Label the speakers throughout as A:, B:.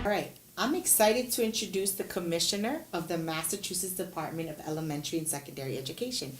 A: All right, I'm excited to introduce the Commissioner of the Massachusetts Department of Elementary and Secondary Education,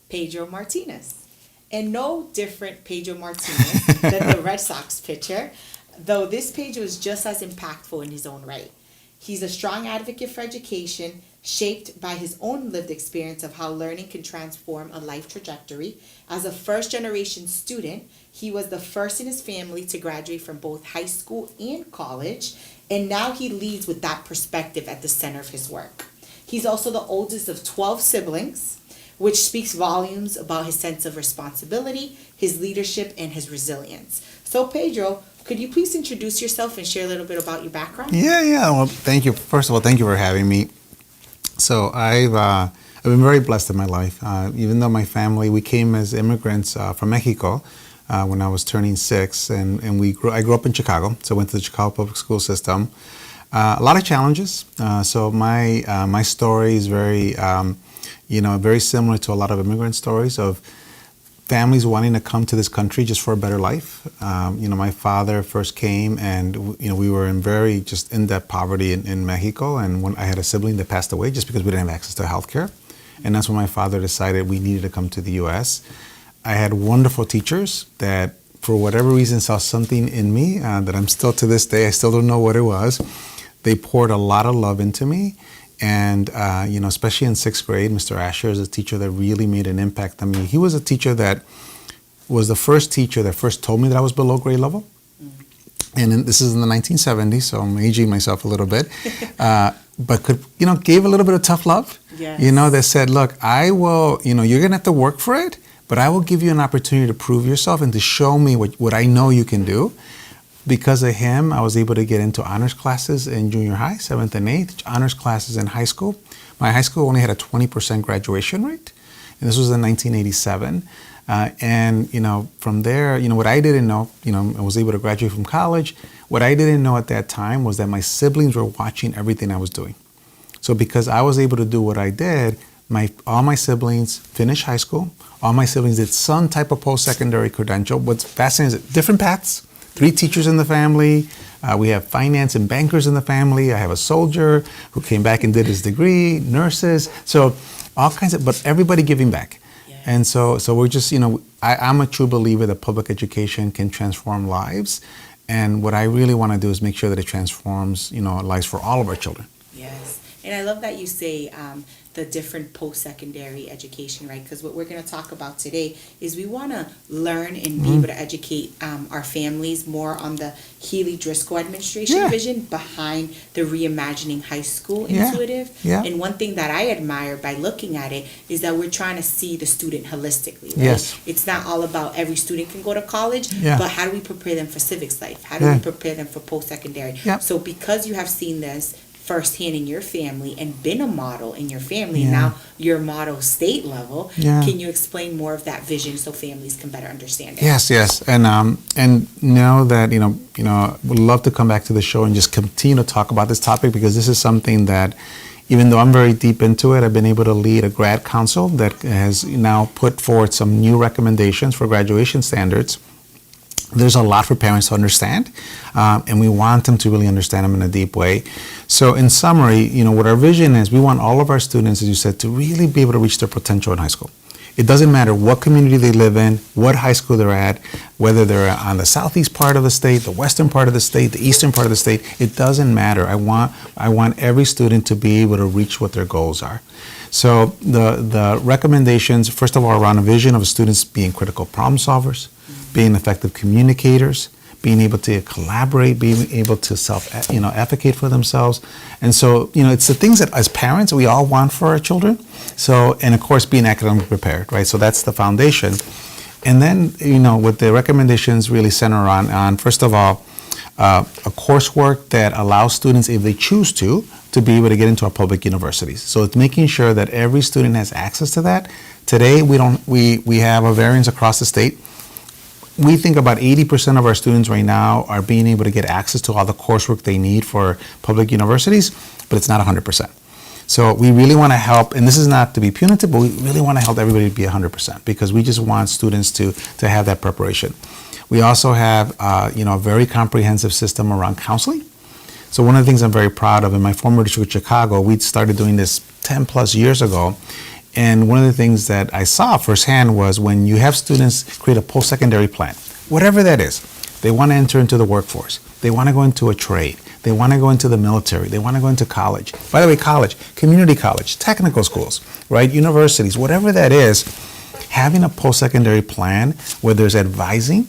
A: Pedro Martinez. And no different Pedro Martinez than the Red Sox pitcher, though this Pedro is just as impactful in his own right. He's a strong advocate for education, shaped by his own lived experience of how learning can transform a life trajectory. As a first-generation student, he was the first in his family to graduate from both high school and college, and now he leads with that perspective at the center of his work. He's also the oldest of 12 siblings, which speaks volumes about his sense of responsibility, his leadership, and his resilience. So Pedro, could you please introduce yourself and share a little bit about your background?
B: Yeah. Well, thank you. First of all, thank you for having me. So I've been very blessed in my life. Even though my family, we came as immigrants from Mexico when I was turning 6, and I grew up in Chicago, so went to the Chicago public school system. A lot of challenges. So my story is very very similar to a lot of immigrant stories of families wanting to come to this country just for a better life. My father first came, and we were in very just in-depth poverty in Mexico, and when I had a sibling that passed away just because we didn't have access to healthcare, and that's when my father decided we needed to come to the U.S. I had wonderful teachers that, for whatever reason, saw something in me that I'm still to this day, I still don't know what it was. They poured a lot of love into me. And, especially in 6th grade, Mr. Asher is a teacher that really made an impact on me. He was a teacher that was the first teacher that first told me that I was below grade level. And this is in the 1970s, so I'm aging myself a little bit. But gave a little bit of tough love.
A: Yes.
B: That said, look, I will, you're going to have to work for it, but I will give you an opportunity to prove yourself and to show me what I know you can do. Because of him, I was able to get into honors classes in junior high, 7th and 8th, honors classes in high school. My high school only had a 20% graduation rate, and this was in 1987. From there, what I didn't know, I was able to graduate from college. What I didn't know at that time was that my siblings were watching everything I was doing. So because I was able to do what I did, all my siblings finished high school. All my siblings did some type of post-secondary credential. What's fascinating is different paths. 3 teachers in the family. We have finance and bankers in the family. I have a soldier who came back and did his degree, nurses. So all kinds of, but everybody giving back. Yeah. And so we're just, I'm a true believer that public education can transform lives. And what I really want to do is make sure that it transforms, lives for all of our children.
A: Yes. And I love that you say the different post-secondary education, right? Because what we're going to talk about today is we want to learn and be able to educate our families more on the Healey-Driscoll administration vision behind the Reimagining High School intuitive.
B: Yeah.
A: And one thing that I admire by looking at it is that we're trying to see the student holistically, right?
B: Yes.
A: It's not all about every student can go to college, but how do we prepare them for civics life? How do we prepare them for post-secondary? So because you have seen this firsthand in your family and been a model in your family, now you're a model state level, can you explain more of that vision so families can better understand it?
B: Yes. And know that, would love to come back to the show and just continue to talk about this topic, because this is something that, even though I'm very deep into it, I've been able to lead a grad council that has now put forward some new recommendations for graduation standards. There's a lot for parents to understand, and we want them to really understand them in a deep way. So in summary, what our vision is, we want all of our students, as you said, to really be able to reach their potential in high school. It doesn't matter what community they live in, what high school they're at, whether they're on the southeast part of the state, the western part of the state, the eastern part of the state. It doesn't matter. I want every student to be able to reach what their goals are. So the recommendations, first of all, around a vision of students being critical problem solvers, being effective communicators, being able to collaborate, being able to advocate for themselves. And so, it's the things that as parents we all want for our children. So, and of course, being academically prepared, right? So that's the foundation. And then, what the recommendations really center on first of all, a coursework that allows students, if they choose to be able to get into our public universities. So it's making sure that every student has access to that. Today, we have a variance across the state. We think about 80% of our students right now are being able to get access to all the coursework they need for public universities, but it's not 100%. So we really want to help, and this is not to be punitive, but we really want to help everybody be 100%, because we just want students to have that preparation. We also have a very comprehensive system around counseling. So one of the things I'm very proud of, in my former district of Chicago, we started doing this 10 plus years ago. And one of the things that I saw firsthand was when you have students create a post-secondary plan, whatever that is, they want to enter into the workforce, they want to go into a trade, they want to go into the military, they want to go into college. By the way, college, community college, technical schools, right, universities, whatever that is, having a post-secondary plan where there's advising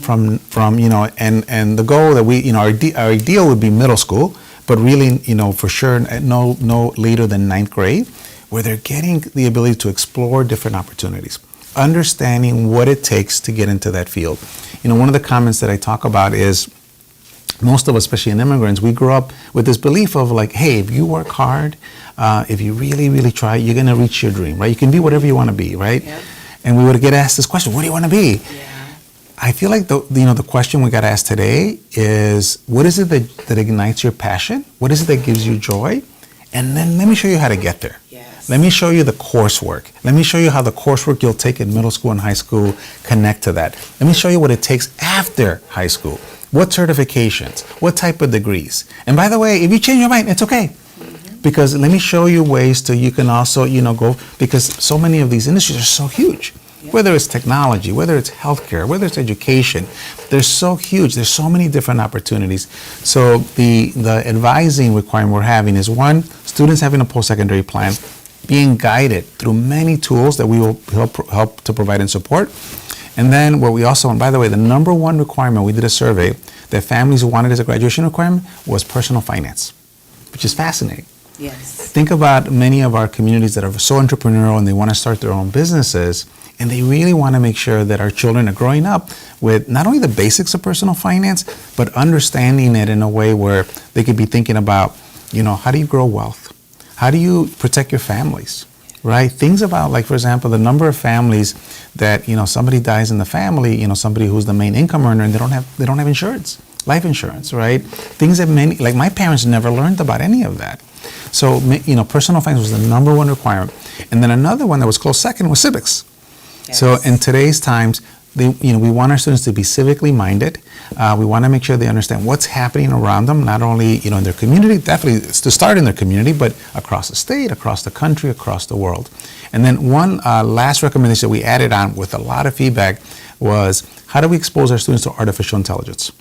B: from and the goal that we, our ideal would be middle school, but really, for sure, no later than 9th grade, where they're getting the ability to explore different opportunities, understanding what it takes to get into that field. One of the comments that I talk about is most of us, especially in immigrants, we grew up with this belief of like, hey, if you work hard, if you really, really try, you're going to reach your dream, right? You can be whatever you want to be, right? Yep. And we would get asked this question, what do you want to be? Yeah. I feel like the question we got asked today is, what is it that ignites your passion? What is it that gives you joy? And then let me show you how to get there. Yes. Let me show you the coursework. Let me show you how the coursework you'll take in middle school and high school connect to that. Let me show you what it takes after high school. What certifications? What type of degrees? And by the way, if you change your mind, it's okay. Because let me show you ways to, you can also, go, because so many of these industries are so huge. Whether it's technology, whether it's healthcare, whether it's education, they're so huge. There's so many different opportunities. So the advising requirement we're having is, one, students having a post-secondary plan, being guided through many tools that we will help to provide and support. And then what we also, and by the way, the number one requirement, we did a survey that families wanted as a graduation requirement was personal finance, which is fascinating.
A: Yes.
B: Think about many of our communities that are so entrepreneurial and they want to start their own businesses, and they really want to make sure that our children are growing up with not only the basics of personal finance, but understanding it in a way where they could be thinking about, how do you grow wealth? How do you protect your families? Right? Things about, like, for example, the number of families that, somebody dies in the family, somebody who's the main income earner, and they don't have insurance, life insurance, right? Things that like my parents never learned about any of that. So, personal finance was the number one requirement. And then another one that was close second was civics. Yes. So in today's times, we want our students to be civically minded. We want to make sure they understand what's happening around them, not only in their community, definitely to start in their community, but across the state, across the country, across the world. And then one last recommendation that we added on with a lot of feedback was, how do we expose our students to artificial intelligence?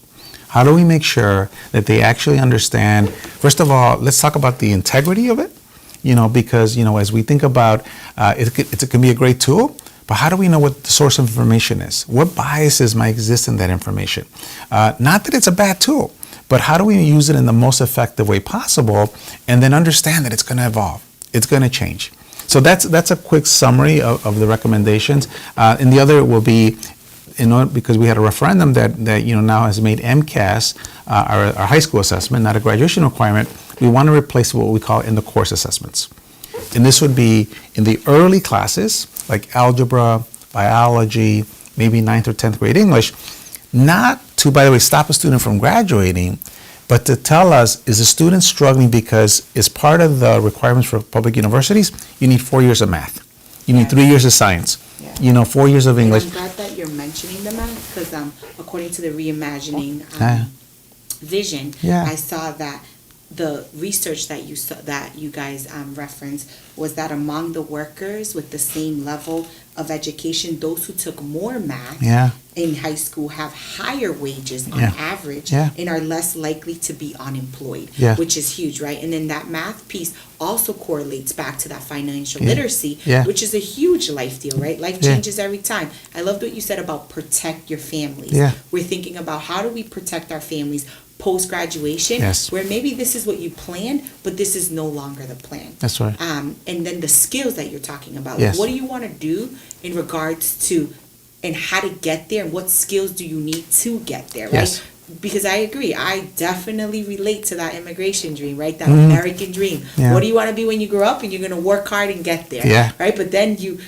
B: How do we make sure that they actually understand, first of all, let's talk about the integrity of it, because, as we think about, it can be a great tool, but how do we know what the source of information is? What biases might exist in that information? Not that it's a bad tool, but how do we use it in the most effective way possible, and then understand that it's going to evolve, it's going to change. So that's a quick summary of the recommendations. And the other will be, because we had a referendum that now has made MCAS our high school assessment, not a graduation requirement. We want to replace what we call in the course assessments. And this would be in the early classes, like algebra, biology, maybe 9th or 10th grade English, not to, by the way, stop a student from graduating, but to tell us, is a student struggling because as part of the requirements for public universities, you need 4 years of math. You need 3 years of science. 4 years of English.
A: I'm glad that you're mentioning the math, because according to the Reimagining vision, I saw that the research that you guys referenced was that among the workers with the same level of education, those who took more math in high school have higher wages on average and are less likely to be unemployed, which is huge, right? And then that math piece also correlates back to that financial literacy, which is a huge life deal, right? Life changes every time. I loved what you said about protect your families. We're thinking about, how do we protect our families post-graduation, where maybe this is what you planned, but this is no longer the plan.
B: That's right.
A: And then the skills that you're talking about. Like, what do you want to do in regards to, and how to get there, and what skills do you need to get there, right? Because I agree, I definitely relate to that immigration dream, right? That American dream. What do you want to be when you grow up? And you're going to work hard and get there, right? But then you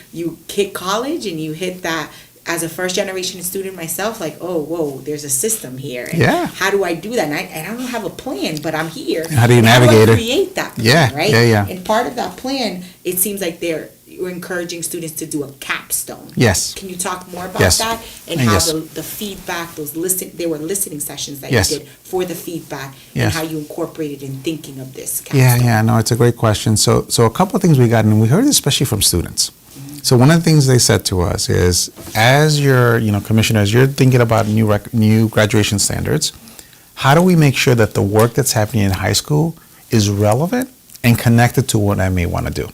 A: hit college and you hit that, as a first generation student myself, like, oh, whoa, there's a system here. And how do I do that? And I don't have a plan, but I'm here.
B: How do you navigate it?
A: Create that plan, right? And part of that plan, it seems like we're encouraging students to do a capstone.
B: Yes.
A: Can you talk more about
B: Yes.
A: that and
B: And
A: how
B: yes.
A: the feedback, there were listening sessions that
B: Yes.
A: you did for the feedback and
B: Yes.
A: how you incorporated in thinking of this capstone?
B: No, it's a great question. So a couple of things we got, and we heard it especially from students. So one of the things they said to us is, as your, commissioner, as you're thinking about new graduation standards, how do we make sure that the work that's happening in high school is relevant and connected to what I may want to do?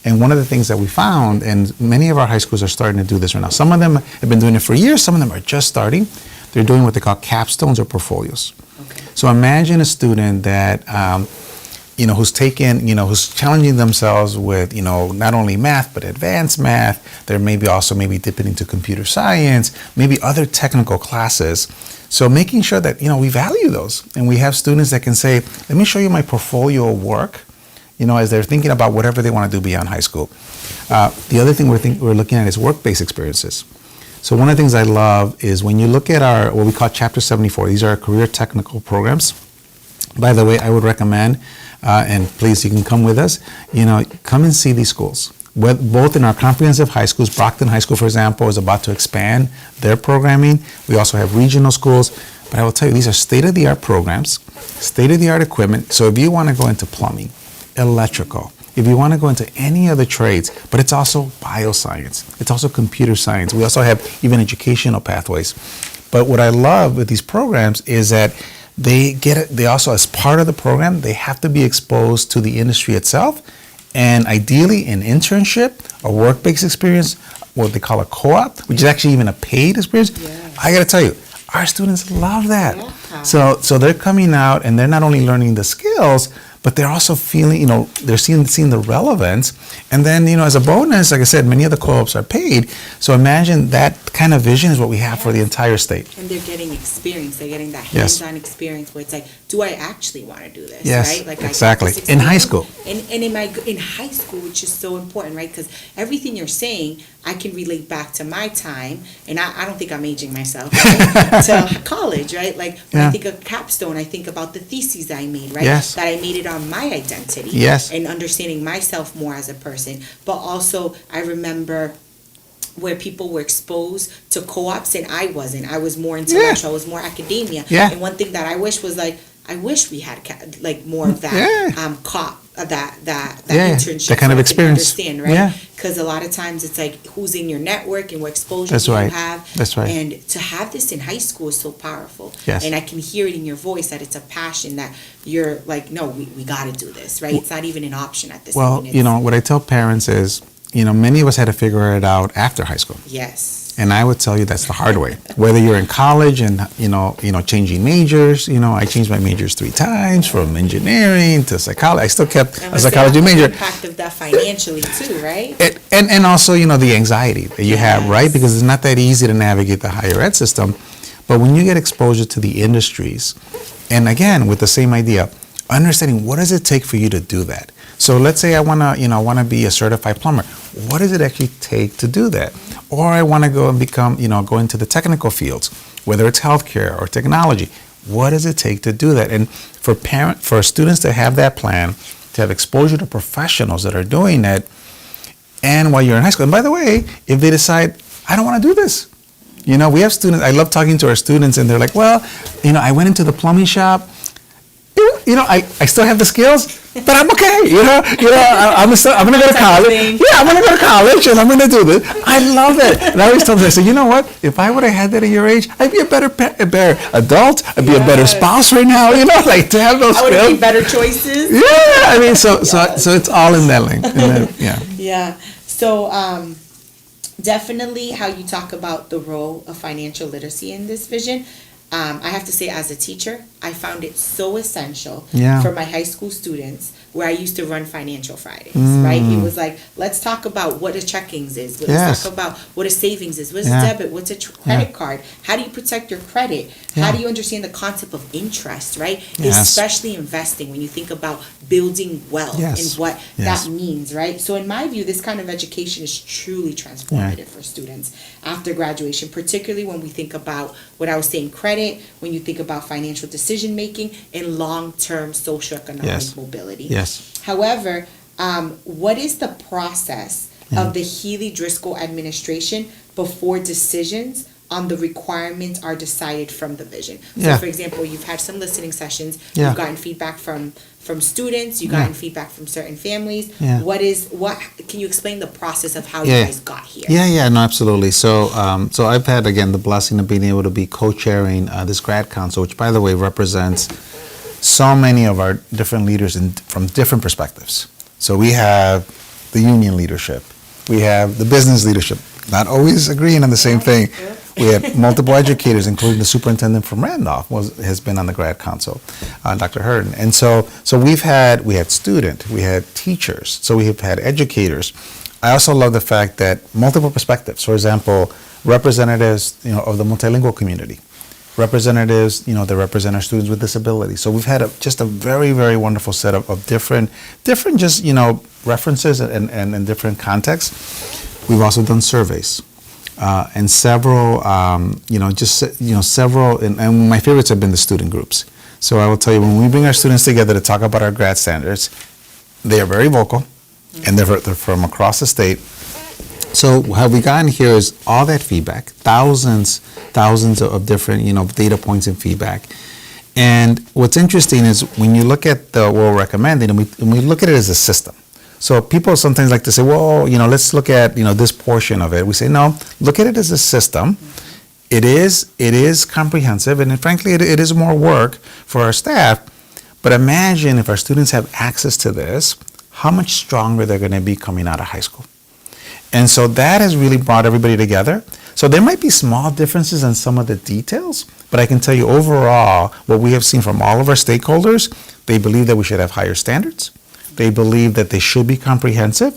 B: And one of the things that we found, and many of our high schools are starting to do this right now. Some of them have been doing it for years. Some of them are just starting. They're doing what they call capstones or portfolios.
A: Okay.
B: So imagine a student that who's taken, who's challenging themselves with, not only math, but advanced math. They're maybe dipping into computer science, maybe other technical classes. So making sure that, we value those. And we have students that can say, let me show you my portfolio of work, as they're thinking about whatever they want to do beyond high school. The other thing we're looking at is work-based experiences. So one of the things I love is when you look at our, what we call Chapter 74, these are our career technical programs. By the way, I would recommend, and please, you can come with us, come and see these schools. Both in our comprehensive high schools, Brockton High School, for example, is about to expand their programming. We also have regional schools. But I will tell you, these are state-of-the-art programs, state-of-the-art equipment. So if you want to go into plumbing, electrical, if you want to go into any other trades, but it's also bioscience, it's also computer science. We also have even educational pathways. But what I love with these programs is that they also, as part of the program, they have to be exposed to the industry itself, and ideally an internship, a work-based experience, what they call a co-op, which is actually even a paid experience.
A: Yes.
B: I got to tell you, our students love that.
A: Yeah.
B: So they're coming out and they're not only learning the skills, but they're also feeling, they're seeing the relevance. And then, as a bonus, like I said, many of the co-ops are paid. So imagine that kind of vision is what we have for the entire state.
A: And they're getting experience. They're getting that
B: Yes.
A: hands-on experience where it's like, do I actually want to do this?
B: Yes,
A: right? Like
B: exactly.
A: I get this
B: In high
A: experience.
B: school.
A: And in high school, which is so important, right? Because everything you're saying, I can relate back to my time, and I don't think I'm aging myself, right? To college, right? Like when
B: Yeah.
A: I think of capstone, I think about the theses I made, right?
B: Yes.
A: That I made it on my identity.
B: Yes.
A: And understanding myself more as a person. But also, I remember where people were exposed to co-ops and I wasn't. I was more intellectual. I was more academia.
B: Yeah.
A: And one thing that I wish was I wish we had more of that that internship,
B: that kind of
A: so I can
B: experience.
A: understand, right?
B: Yeah.
A: Because a lot of times it's like who's in your network and what exposure
B: That's
A: do
B: right.
A: you have.
B: That's right.
A: And to have this in high school is so powerful.
B: Yes.
A: And I can hear it in your voice that it's a passion that you're like, no, we got to do this, right? It's not even an option at this
B: Well,
A: point.
B: what I tell parents is, many of us had to figure it out after high school.
A: Yes.
B: And I would tell you that's the hard way. Whether you're in college and, changing majors, I changed my majors 3 times from engineering to psychology. I still kept
A: And
B: a psychology major.
A: The impact of that financially too, right?
B: And also, the anxiety that you have,
A: Yes.
B: right? Because it's not that easy to navigate the higher ed system. But when you get exposure to the industries, and again, with the same idea, understanding what does it take for you to do that? So let's say I want to be a certified plumber. What does it actually take to do that? Or I want to go and become, go into the technical fields, whether it's healthcare or technology. What does it take to do that? And for students to have that plan, to have exposure to professionals that are doing it, and while you're in high school. And by the way, if they decide, I don't want to do this. We have students, I love talking to our students, and they're like, well, I went into the plumbing shop. I still have the skills, but I'm okay. I'm going to go to college. Yeah, I'm going to go to college, and I'm going to do this. I love it. And I always tell them, I say, you know what? If I would have had that at your age, I'd be a better adult. I'd be a better spouse right now. To have those skills.
A: I would have made better choices.
B: Yeah, so it's all in that lane. Yeah.
A: Yeah. So definitely how you talk about the role of financial literacy in this vision. I have to say, as a teacher, I found it so essential for my high school students, where I used to run Financial Fridays, right? It was like, let's talk about what a checkings is. Let's talk about what a savings is. What's a debit? What's a credit card? How do you protect your credit? How do you understand the concept of interest, right? Especially investing, when you think about building wealth and what that means, right? So in my view, this kind of education is truly transformative for students after graduation, particularly when we think about what I was saying, credit, when you think about financial decision making and long-term socioeconomic mobility.
B: Yes.
A: However, what is the process of the Healey-Driscoll administration before decisions on the requirements are decided from the vision. So, for example, you've had some listening sessions. You've gotten feedback from students. You've gotten feedback from certain families. What can you explain the process of how you guys got here?
B: No, absolutely. So, so I've had, again, the blessing of being able to be co-chairing this grad council, which, by the way, represents so many of our different leaders from different perspectives. So we have the union leadership. We have the business leadership, not always agreeing on the same thing. We had multiple educators, including the superintendent from Randolph has been on the grad council, Dr. Hurden. And so we had student, we had teachers, so we have had educators. I also love the fact that multiple perspectives. For example, representatives, of the multilingual community, representatives, that represent our students with disabilities. So we've had just a very, very wonderful set of different just, references and different contexts. We've also done surveys. And several, several, and my favorites have been the student groups. So I will tell you, when we bring our students together to talk about our grad standards, they are very vocal, and they're from across the state. So how we gotten here is all that feedback, thousands of different, data points and feedback. And what's interesting is when you look at what we're recommending, and we look at it as a system. So people sometimes like to say, well, let's look at, this portion of it. We say, no, look at it as a system. It is comprehensive, and frankly, it is more work for our staff. But imagine if our students have access to this, how much stronger they're going to be coming out of high school. And so that has really brought everybody together. So there might be small differences in some of the details, but I can tell you overall, what we have seen from all of our stakeholders, they believe that we should have higher standards. They believe that they should be comprehensive.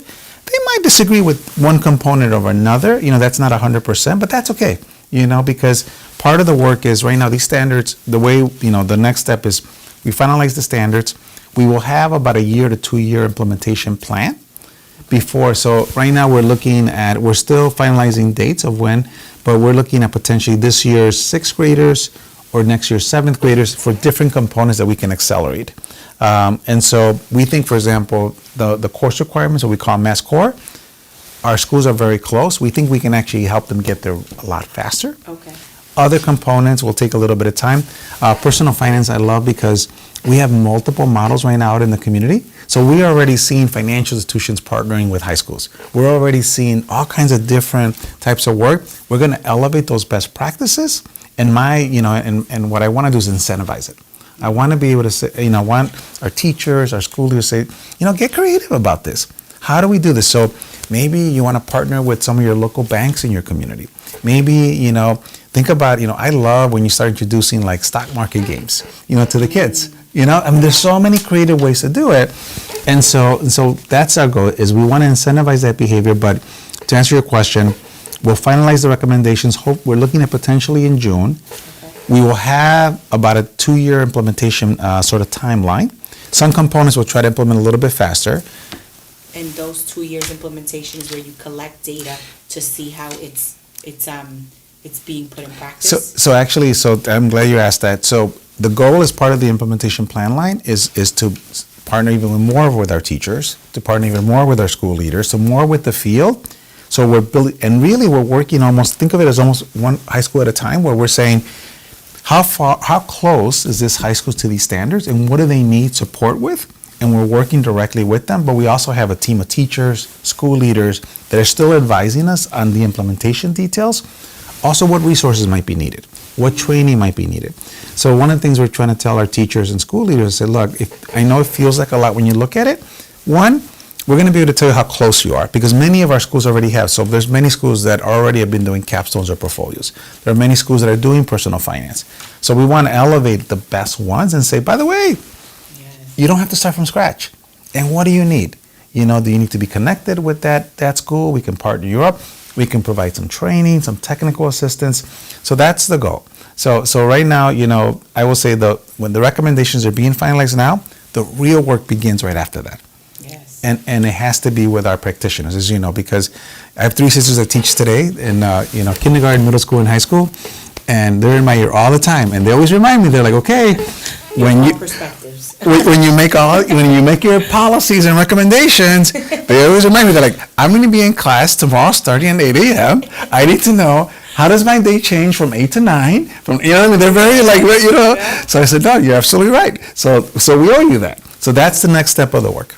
B: They might disagree with one component or another. That's not 100%, but that's okay. Because part of the work is right now these standards, the way, the next step is we finalize the standards. We will have about a 1 to 2 year implementation plan before. So right now we're still finalizing dates of when, but we're looking at potentially this year's 6th graders or next year's 7th graders for different components that we can accelerate. And so we think, for example, the course requirements that we call Mass Core, our schools are very close. We think we can actually help them get there a lot faster.
A: Okay.
B: Other components will take a little bit of time. Personal finance I love because we have multiple models right now out in the community. So we're already seeing financial institutions partnering with high schools. We're already seeing all kinds of different types of work. We're going to elevate those best practices. And and what I want to do is incentivize it. I want to be able to say, I want our teachers, our school leaders to say, get creative about this. How do we do this? So maybe you want to partner with some of your local banks in your community. Maybe, think about, I love when you start introducing like stock market games, to the kids. There's so many creative ways to do it. And so that's our goal, is we want to incentivize that behavior. But to answer your question, we'll finalize the recommendations. We're looking at potentially in June. We will have about a 2 year implementation sort of timeline. Some components we'll try to implement a little bit faster.
A: And those 2 years implementation is where you collect data to see how it's being put in practice.
B: So I'm glad you asked that. So the goal as part of the implementation plan line is to partner even more with our teachers, to partner even more with our school leaders, to more with the field. So we're building, and really we're working think of it as almost one high school at a time, where we're saying, how close is this high school to these standards, and what do they need support with? And we're working directly with them, but we also have a team of teachers, school leaders that are still advising us on the implementation details. Also, what resources might be needed, what training might be needed. So one of the things we're trying to tell our teachers and school leaders is say, look, I know it feels like a lot when you look at it. One, we're going to be able to tell you how close you are, because many of our schools already have. So there's many schools that already have been doing capstones or portfolios. There are many schools that are doing personal finance. So we want to elevate the best ones and say, by the way, you don't have to start from scratch. And what do you need? Do you need to be connected with that school? We can partner you up. We can provide some training, some technical assistance. So that's the goal. So right now, I will say when the recommendations are being finalized now, the real work begins right after that.
A: Yes.
B: And it has to be with our practitioners, as you know, because I have 3 sisters that teach today in kindergarten, middle school, and high school, and they're in my ear all the time, and they always remind me. They're like, okay, when you
A: perspectives. knows.
B: when you make your policies and recommendations, they always remind me, they're like, I'm going to be in class tomorrow starting at 8 a.m. I need to know, how does my day change from 8 to 9? From, you know what I mean? They're very like, you know.
A: Yeah.
B: So I said, no, you're absolutely right. So we owe you that. So that's the next step of the work.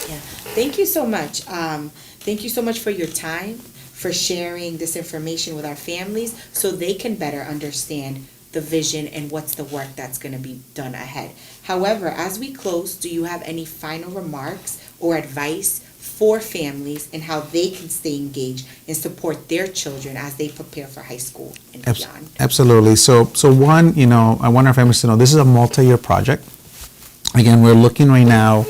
A: Yeah. Thank you so much. Thank you so much for your time, for sharing this information with our families so they can better understand the vision and what's the work that's going to be done ahead. However, as we close, do you have any final remarks or advice for families and how they can stay engaged and support their children as they prepare for high school and beyond?
B: Absolutely. So one, you know, I want our families to know this is a multi-year project. Again, we're looking right now,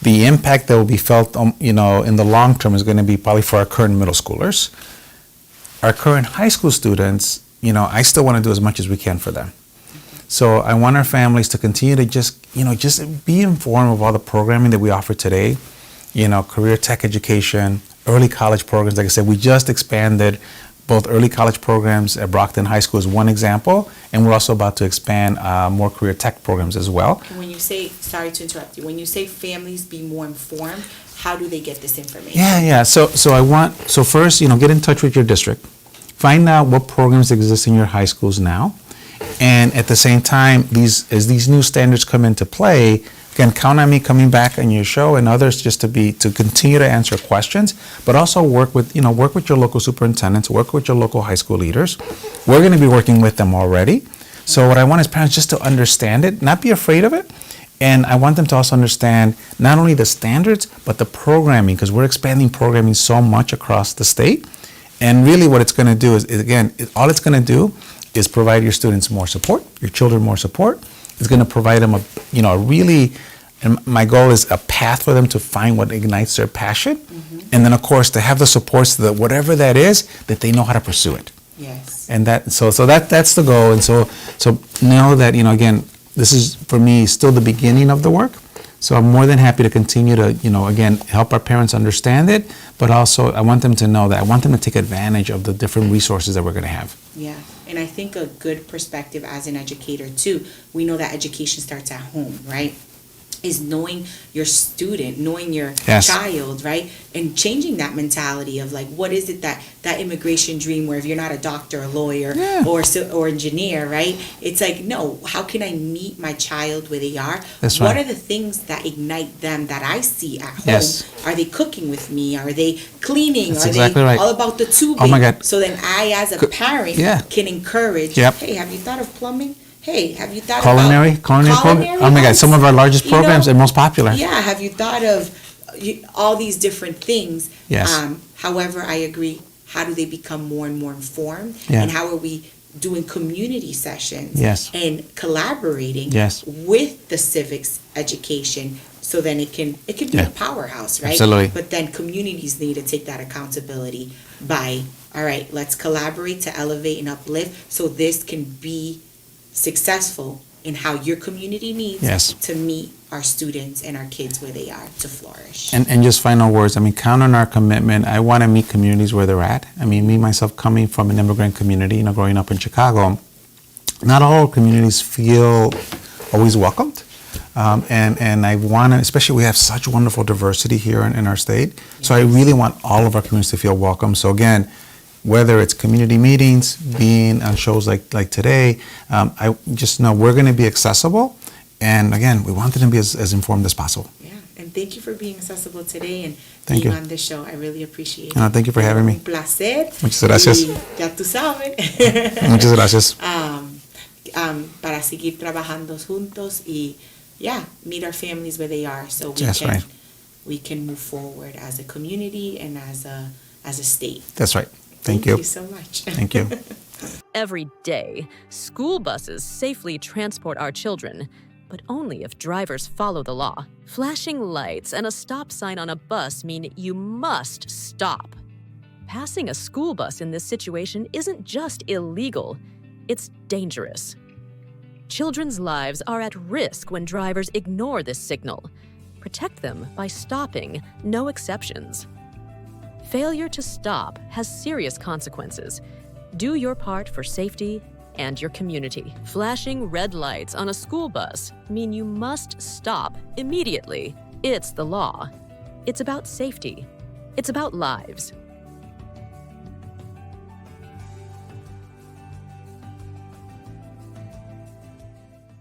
B: the impact that will be felt, you know, in the long term is going to be probably for our current middle schoolers. Our current high school students, you know, I still want to do as much as we can for them. So I want our families to continue to just be informed of all the programming that we offer today. You know, career tech education, early college programs. Like I said, we just expanded both early college programs at Brockton High School is one example, and we're also about to expand more career tech programs as well.
A: And when you say, sorry to interrupt you, when you say families be more informed, how do they get this information?
B: Yeah. So first, you know, get in touch with your district. Find out what programs exist in your high schools now. And at the same time, as these new standards come into play, again, count on me coming back on your show and others just to continue to answer questions, but also work with your local superintendents, work with your local high school leaders. We're going to be working with them already. So what I want is parents just to understand it, not be afraid of it. And I want them to also understand not only the standards, but the programming, because we're expanding programming so much across the state. And really what it's going to do is all it's going to do is provide your students more support, your children more support. It's going to provide them and my goal is a path for them to find what ignites their passion. Mm-hmm. And then of course to have the support so that whatever that is, that they know how to pursue it.
A: Yes.
B: And that's the goal. And so know that, you know, again, this is for me still the beginning of the work. So I'm more than happy to continue to, you know, again, help our parents understand it, but also I want them to know that I want them to take advantage of the different resources that we're going to have.
A: Yeah, and I think a good perspective as an educator too, we know that education starts at home, right? Is knowing your student, knowing your child, right? And changing that mentality of like, what is it that immigration dream where if you're not a doctor, a lawyer, or engineer, right? It's like, no, how can I meet my child where they are?
B: That's
A: what
B: right.
A: are the things that ignite them that I see at home?
B: Yes.
A: Are they cooking with me? Are they cleaning?
B: That's
A: are
B: exactly
A: they
B: right.
A: all about the tubing?
B: Oh my God.
A: So then I, as a parent, can encourage, hey, have you thought of plumbing? Hey, have you thought
B: culinary program? Oh my God, some of our largest programs and most popular.
A: Yeah, have you thought of all these different things?
B: Yes.
A: However, I agree. How do they become more and more informed?
B: Yeah.
A: And how are we doing community sessions?
B: Yes.
A: And collaborating with the civics education so then it can be a powerhouse, right?
B: Absolutely.
A: But then communities need to take that accountability by, all right, let's collaborate to elevate and uplift so this can be successful in how your community needs to meet our students and our kids where they are to flourish.
B: And just final words, I mean, count on our commitment. I want to meet communities where they're at. I mean, me, myself, coming from an immigrant community, you know, growing up in Chicago, not all communities feel always welcomed. And I want to, especially we have such wonderful diversity here in our state. So I really want all of our communities to feel welcome. So again, whether it's community meetings, being on shows like today, I just know we're going to be accessible. And again, we want them to be as informed as possible.
A: Yeah, and thank you for being accessible today and
B: being
A: on this show. I really appreciate it.
B: Thank you for having me.
A: Un placer.
B: Muchas gracias.
A: Y ya tú sabes.
B: Muchas gracias.
A: Para seguir trabajando juntos y meet our families where they are so we can move forward as a community and as a state.
B: That's right. Thank
A: you so much.
B: Thank you.
C: Every day, school buses safely transport our children, but only if drivers follow the law. Flashing lights and a stop sign on a bus mean you must stop. Passing a school bus in this situation isn't just illegal, it's dangerous. Children's lives are at risk when drivers ignore this signal. Protect them by stopping, no exceptions. Failure to stop has serious consequences. Do your part for safety and your community. Flashing red lights on a school bus mean you must stop immediately. It's the law. It's about safety. It's about lives.